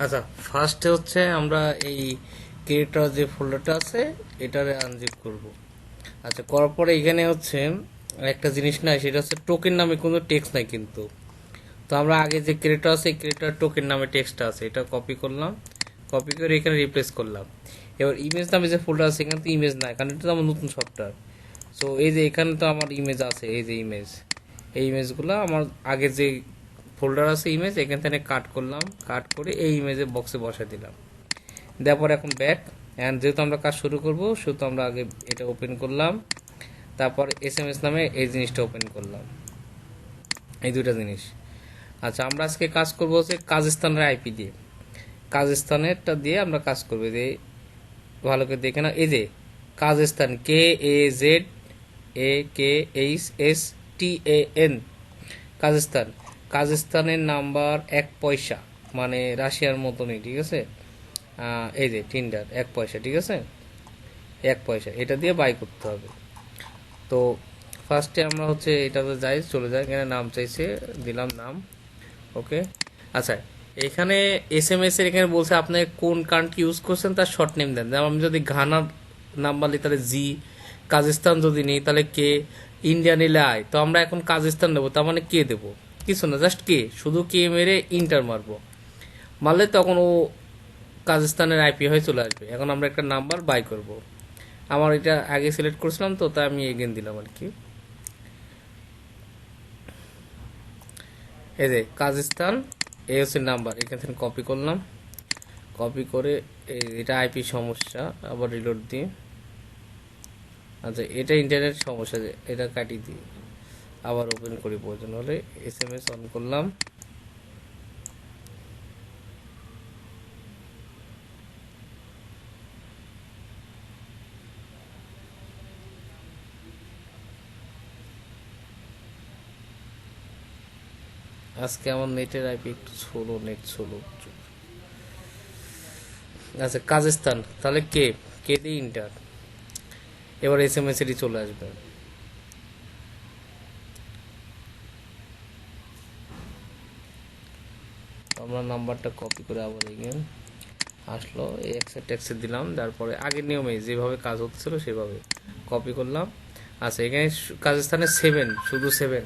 আচ্ছা, ফার্স্টে হচ্ছে আমরা এই ক্রিয়েটর যে ফোল্ডারটা আছে এটারে আনজিপ করব। আচ্ছা, করার পরে এখানে হচ্ছে একটা জিনিস নাই, সেটা হচ্ছে টোকেন নামে কোনো টেক্সট নাই কিন্তু। তো আমরা আগে যে ক্রিয়েটর আছে এই ক্রিয়েটর টোকেন নামে টেক্সটটা আছে, এটা কপি করলাম, কপি করে এখানে রিপ্লেস করলাম। এবার ইমেজ নামে যে ফোল্ডার আছে এখানে তো ইমেজ নাই, কারণ এটা তো আমার নতুন সফটওয়্যার। সো এই যে এখানে তো আমার ইমেজ আছে, এই যে ইমেজ, এই ইমেজগুলো আমার আগে যে ফোল্ডার আছে ইমেজ, এখান থেকে কাট করলাম, কাট করে এই ইমেজের বক্সে বসে দিলাম। দেওয়ার পর এখন ব্যাক, অ্যান্ড যেহেতু আমরা কাজ শুরু করব সেহেতু আমরা আগে এটা ওপেন করলাম, তারপর এসএমএস নামে এই জিনিসটা ওপেন করলাম, এই দুইটা জিনিস। আচ্ছা, আমরা আজকে কাজ করব হচ্ছে কাজাখস্তানের আইপি দিয়ে, কাজাখস্তানেরটা দিয়ে আমরা কাজ করবো। যে ভালো করে দেখে না, এই যে কাজাখস্তান, KAZAKHSTAN, কাজাখস্তান। কাজাখস্তানের নাম্বার 1 পয়সা, মানে রাশিয়ার মতনই, ঠিক আছে। এই যে টিন্ডার 1 পয়সা, ঠিক আছে, 1 পয়সা, এটা দিয়ে বাই করতে হবে। তো ফার্স্টে আমরা হচ্ছে এটাতে যাই, চলে যাই, এখানে নাম চাইছে, দিলাম নাম, ওকে। আচ্ছা, এখানে এসএমএস এর এখানে বলছে আপনি কোন কান্ট্রি ইউজ করছেন তার শর্ট নেম দেন। যেমন আমি যদি ঘানার নাম্বার নিই তাহলে জি, কাজাখস্তান যদি নিই তাহলে কে, ইন্ডিয়া নিলে আই। তো আমরা এখন কাজাখস্তান নেবো, তার মানে কে দেবো, কিছু না, জাস্ট কে, শুধু কে মেরে ইন্টার মারবো, মারলে তখন ও কাজাখস্তানের আইপি হয়ে চলে আসবে। এখন আমরা একটা নাম্বার বাই করব। আমার এটা আগে সিলেক্ট করেছিলাম তো তাই আমি এগেন দিলাম আর কি। এই যে কাজাখস্তান, এই হচ্ছে নাম্বার, এখান থেকে কপি করলাম, কপি করে এটা আইপি সমস্যা, আবার রিলোড দিই। আচ্ছা, এটা ইন্টারনেট সমস্যা, এটা কাটি দিই, আবার ওপেন করি প্রয়োজন হলে। এসএমএস অন করলাম, আজকে আমার নেটের আইপি একটু স্লো, নেট স্লো। আচ্ছা, কাজাখস্তান, তাহলে কে, কে দিয়ে ইন্টার, এবার এসএমএস এটি চলে আসবে। আমরা নাম্বারটা কপি করে আবার এগেন আসলো, এই অ্যাকসেপ্ট ট্যাক্সে দিলাম, তারপরে আগের নিয়মে যেভাবে কাজ হচ্ছিল সেভাবে কপি করলাম। আচ্ছা, এখানে কাজাখস্তানের 7, শুধু 7,